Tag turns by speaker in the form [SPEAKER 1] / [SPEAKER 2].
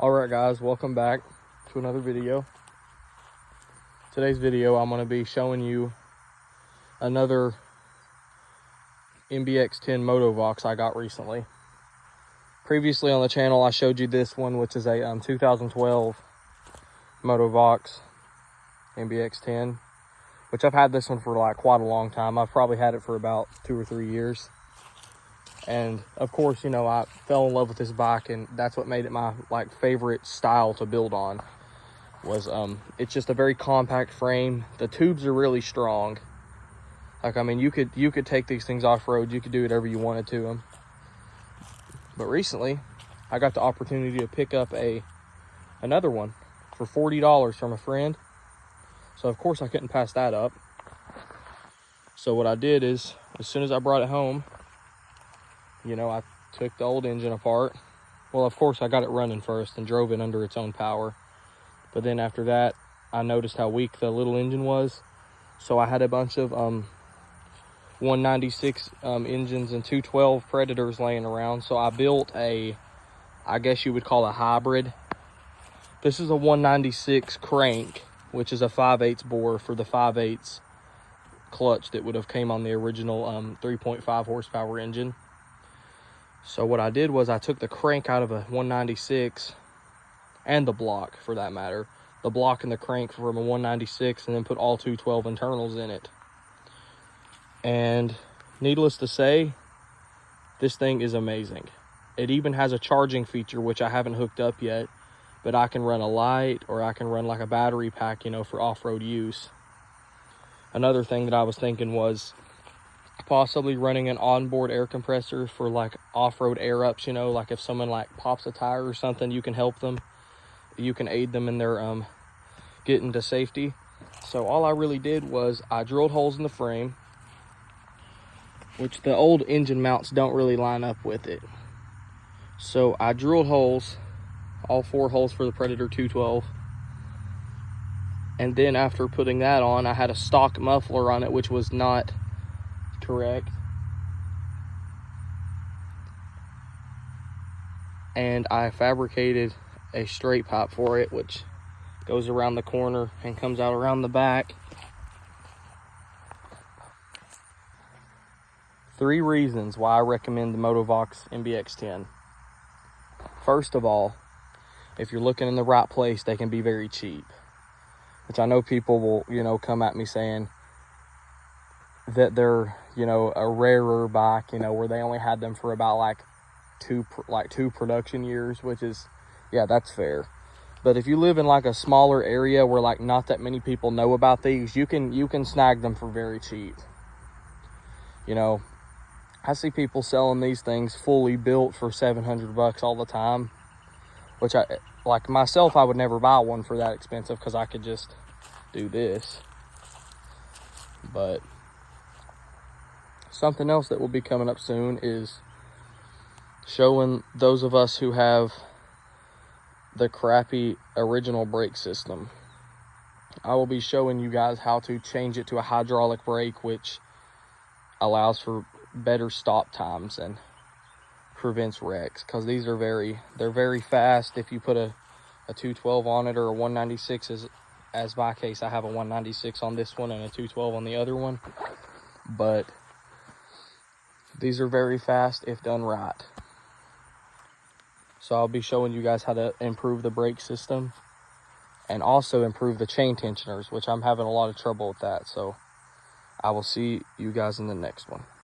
[SPEAKER 1] Alright guys, welcome back to another video. Today's video I'm going to be showing you another mbx10 Motovox I got recently. Previously on the channel I showed you this one, which is a 2012 Motovox mbx10, which I've had this one for like quite a long time. I've probably had it for about 2 or 3 years. And of course, you know, I fell in love with this bike, and that's what made it my favorite style to build on. Was it's just a very compact frame. The tubes are really strong. Like, I mean, you could take these things off-road. You could do whatever you wanted to them. But recently, I got the opportunity to pick up another one for $40 from a friend. So of course I couldn't pass that up. So what I did is, as soon as I brought it home, you know, I took the old engine apart. Well, of course, I got it running first and drove it under its own power. But then after that, I noticed how weak the little engine was. So I had a bunch of 196 engines and 212 Predators laying around. So I built I guess you would call a hybrid. This is a 196 crank, which is a 5/8 bore for the 5/8 clutch that would have came on the original 3.5 horsepower engine. So what I did was I took the crank out of a 196, and the block for that matter, the block and the crank from a 196, and then put all 212 internals in it. And needless to say, this thing is amazing. It even has a charging feature, which I haven't hooked up yet, but I can run a light, or I can run like a battery pack, you know, for off-road use. Another thing that I was thinking was possibly running an onboard air compressor for like off-road air ups, you know, like if someone like pops a tire or something, you can help them. You can aid them in their getting to safety. So all I really did was I drilled holes in the frame, which the old engine mounts don't really line up with it. So I drilled holes, all 4 holes for the Predator 212. And then after putting that on, I had a stock muffler on it, which was not correct. And I fabricated a straight pipe for it, which goes around the corner and comes out around the back. 3 reasons why I recommend the Motovox mbx10. First of all, if you're looking in the right place, they can be very cheap. Which I know people will, you know, come at me saying that they're, you know, a rarer bike, you know, where they only had them for about two production years, which is, yeah, that's fair. But if you live in like a smaller area where like not that many people know about these, you can snag them for very cheap. You know, I see people selling these things fully built for $700 all the time, which I, like myself, I would never buy one for that expensive because I could just do this. But something else that will be coming up soon is showing those of us who have the crappy original brake system. I will be showing you guys how to change it to a hydraulic brake, which allows for better stop times and prevents wrecks, because these are they're very fast. If you put a 212 on it, or a 196, as my case, I have a 196 on this one and a 212 on the other one, but these are very fast if done right. So I'll be showing you guys how to improve the brake system and also improve the chain tensioners, which I'm having a lot of trouble with that. So I will see you guys in the next one.